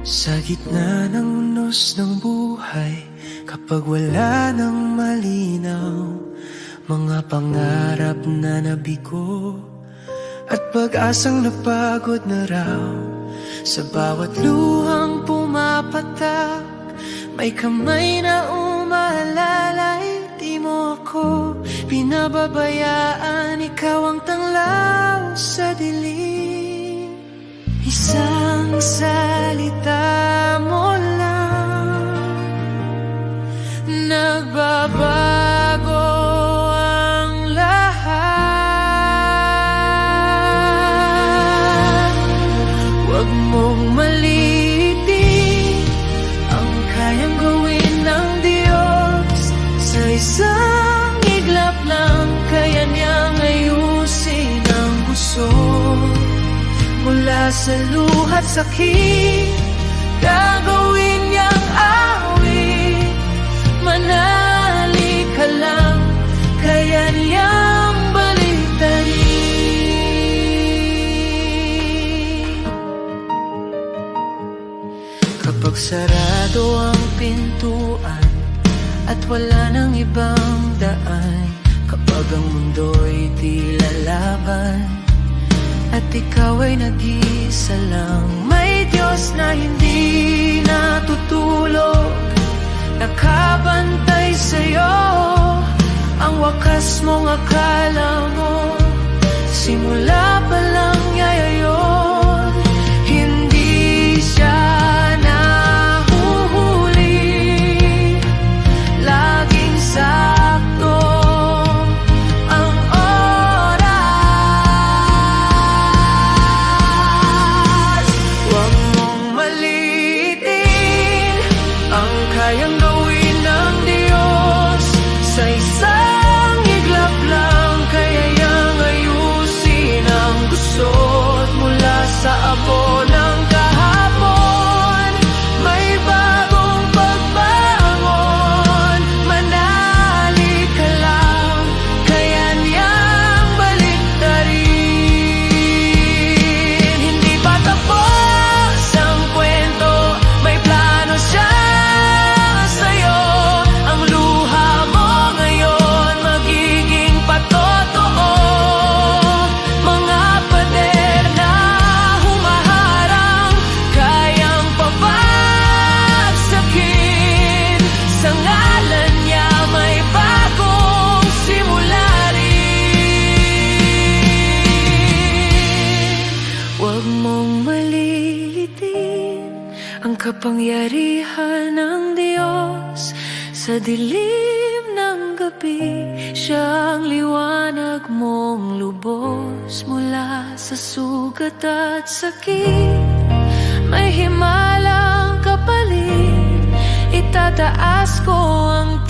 Sa gitna ng unos ng buhay, kapag wala nang malinaw, mga pangarap na nabigo at pag-asang napagod na raw. Sa bawat luhang pumapatak, may kamay na umaalalay. Di mo ako pinababayaan, ikaw ang tanglaw sa dilim. Isang salita mo lang, nagbabago ang lahat. Huwag mong maliitin ang kayang gawin ng Diyos. Sa isang iglap lang, kaya niyang ayusin ang gusto. Mula sa luha't sakit, gagawin niyang awit. Manali ka lang, kaya niyang baliktarin. Kapag sarado ang pintuan at wala nang ibang daan, kapag ang mundo'y di lalaban at ikaw ay nag-isa lang, may Diyos na hindi natutulog, nakabantay sa'yo. Ang wakas mong akala mo, simula pa lang niya yun. Hindi siya nahuhuli, laging sakto ang oras. Huwag mong maliitin ang kayang gawin ng Diyos. Sa isang iglap lang, kaya niyang ayusin ang gusot. Mula sa abo ng kahapon, may bagong pagbangon. Manali ka lang, kaya niyang baliktarin. Hindi pa tapos ang kwento, may plano siya sa'yo. Ang luha mo ngayon magiging patotoo. Mga pader na humaharang, kayang pabagsakin. Sa ngalan niya may bagong simula rin. Huwag mong malilitin ang kapangyarihan ng Diyos. Sa dilim ng gabi, siya ang liwanag mong lubos. Mula sa sugat at sakit, may himalang kapalit. Itataas ko ang